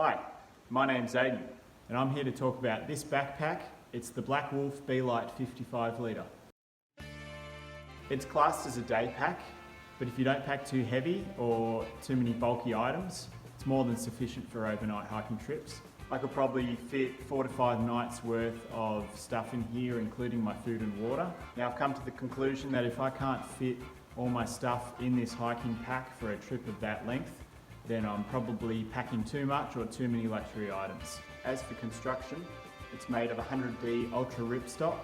Hi, my name's Aidan and I'm here to talk about this backpack. It's the Blackwolf B-Lite 55l. It's classed as a day pack, but if you don't pack too heavy or too many bulky items, it's more than sufficient for overnight hiking trips. I could probably fit 4 to 5 nights worth of stuff in here, including my food and water. Now I've come to the conclusion that if I can't fit all my stuff in this hiking pack for a trip of that length, then I'm probably packing too much or too many luxury items. As for construction, it's made of 100D ultra ripstop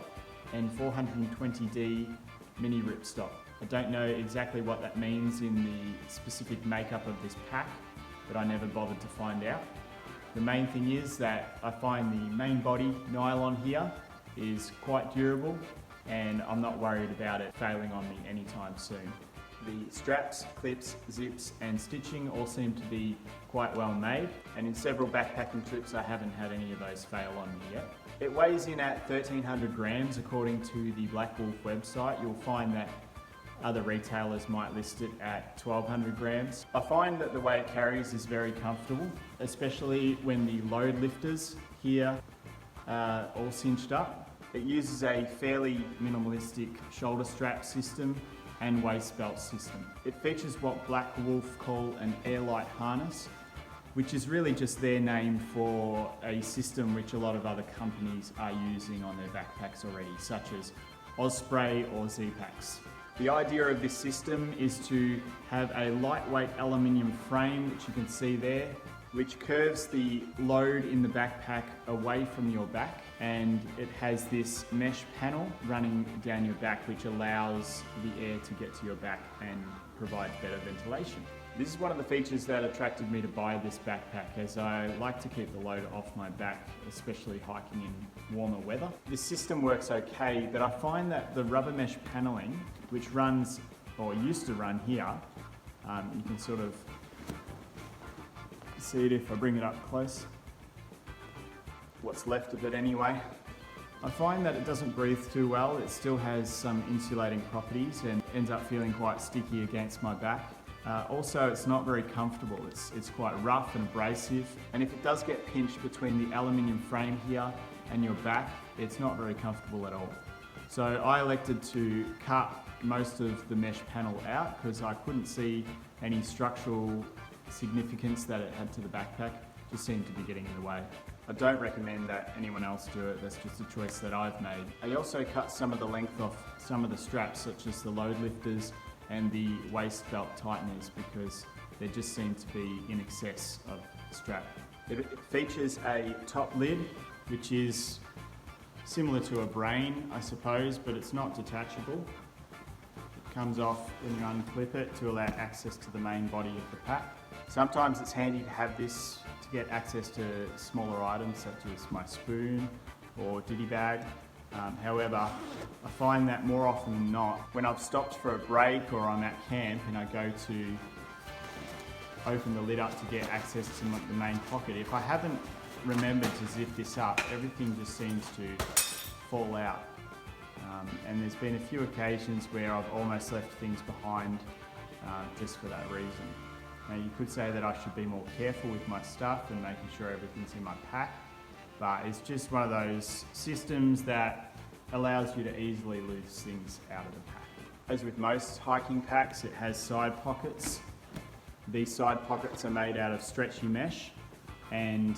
and 420D mini ripstop. I don't know exactly what that means in the specific makeup of this pack, but I never bothered to find out. The main thing is that I find the main body nylon here is quite durable and I'm not worried about it failing on me anytime soon. The straps, clips, zips and stitching all seem to be quite well made, and in several backpacking trips I haven't had any of those fail on me yet. It weighs in at 1300 grams according to the Blackwolf website. You'll find that other retailers might list it at 1200 grams. I find that the way it carries is very comfortable, especially when the load lifters here are all cinched up. It uses a fairly minimalistic shoulder strap system and waist belt system. It features what Blackwolf call an airlight harness, which is really just their name for a system which a lot of other companies are using on their backpacks already, such as Osprey or Z-Packs. The idea of this system is to have a lightweight aluminium frame, which you can see there, which curves the load in the backpack away from your back, and it has this mesh panel running down your back which allows the air to get to your back and provides better ventilation. This is one of the features that attracted me to buy this backpack, as I like to keep the load off my back, especially hiking in warmer weather. This system works okay, but I find that the rubber mesh paneling, which runs, or used to run here, you can sort of see it if I bring it up close. What's left of it anyway. I find that it doesn't breathe too well. It still has some insulating properties and ends up feeling quite sticky against my back. Also, it's not very comfortable. It's quite rough and abrasive, and if it does get pinched between the aluminium frame here and your back, it's not very comfortable at all. So I elected to cut most of the mesh panel out because I couldn't see any structural significance that it had to the backpack. Just seemed to be getting in the way. I don't recommend that anyone else do it, that's just a choice that I've made. I also cut some of the length off some of the straps, such as the load lifters and the waist belt tighteners, because they just seem to be in excess of the strap. It features a top lid, which is similar to a brain, I suppose, but it's not detachable. It comes off when you unclip it to allow access to the main body of the pack. Sometimes it's handy to have this to get access to smaller items such as my spoon or ditty bag. However, I find that more often than not, when I've stopped for a break or I'm at camp and I go to open the lid up to get access to the main pocket, if I haven't remembered to zip this up, everything just seems to fall out. And there's been a few occasions where I've almost left things behind just for that reason. Now you could say that I should be more careful with my stuff and making sure everything's in my pack, but it's just one of those systems that allows you to easily lose things out of the pack. As with most hiking packs, it has side pockets. These side pockets are made out of stretchy mesh and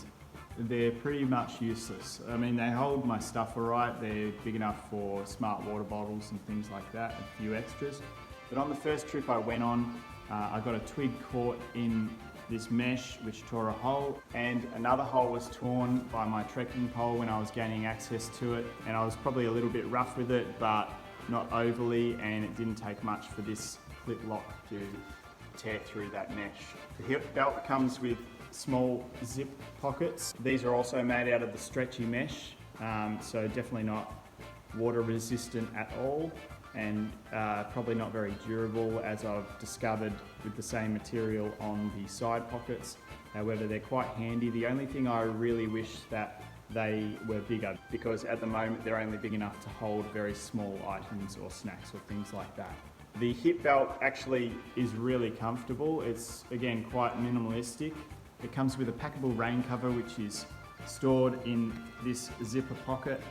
they're pretty much useless. I mean, they hold my stuff alright, they're big enough for smart water bottles and things like that, a few extras. But on the first trip I went on, I got a twig caught in this mesh which tore a hole, and another hole was torn by my trekking pole when I was gaining access to it, and I was probably a little bit rough with it but not overly, and it didn't take much for this clip lock to tear through that mesh. The hip belt comes with small zip pockets. These are also made out of the stretchy mesh, so definitely not water resistant at all, and probably not very durable, as I've discovered with the same material on the side pockets. However, they're quite handy. The only thing I really wish that they were bigger, because at the moment they're only big enough to hold very small items or snacks or things like that. The hip belt actually is really comfortable. It's again quite minimalistic. It comes with a packable rain cover which is stored in this zipper pocket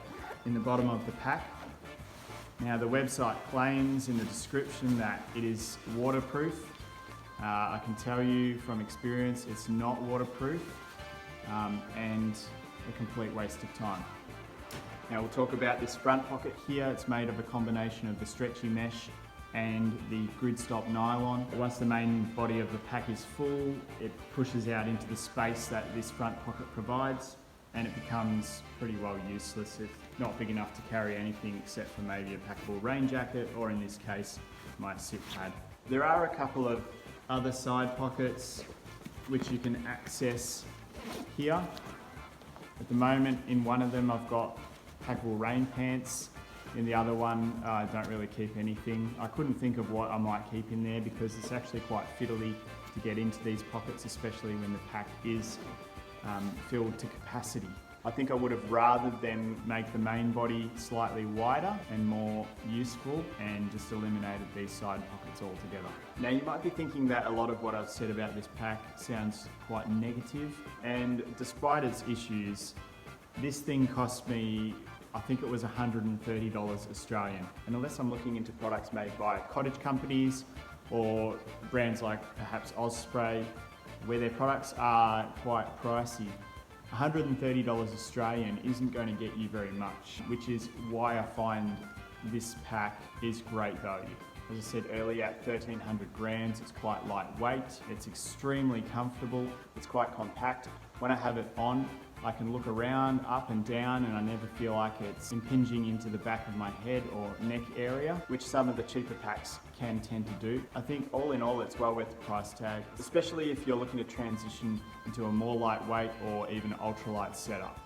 in the bottom of the pack. Now the website claims in the description that it is waterproof. I can tell you from experience it's not waterproof and a complete waste of time. Now we'll talk about this front pocket here. It's made of a combination of the stretchy mesh and the grid stop nylon. Once the main body of the pack is full, it pushes out into the space that this front pocket provides, and it becomes pretty well useless. It's not big enough to carry anything except for maybe a packable rain jacket, or in this case, my sit pad. There are a couple of other side pockets which you can access here. At the moment, in one of them I've got packable rain pants. In the other one, I don't really keep anything. I couldn't think of what I might keep in there because it's actually quite fiddly to get into these pockets, especially when the pack is filled to capacity. I think I would have rather them make the main body slightly wider and more useful and just eliminated these side pockets altogether. Now you might be thinking that a lot of what I've said about this pack sounds quite negative, and despite its issues, this thing cost me, I think it was $130 Australian. And unless I'm looking into products made by cottage companies or brands like perhaps Osprey, where their products are quite pricey, $130 Australian isn't going to get you very much, which is why I find this pack is great value. As I said earlier, at 1300 grams, it's quite lightweight, it's extremely comfortable, it's quite compact. When I have it on, I can look around, up and down, and I never feel like it's impinging into the back of my head or neck area, which some of the cheaper packs can tend to do. I think all in all, it's well worth the price tag, especially if you're looking to transition into a more lightweight or even ultralight setup.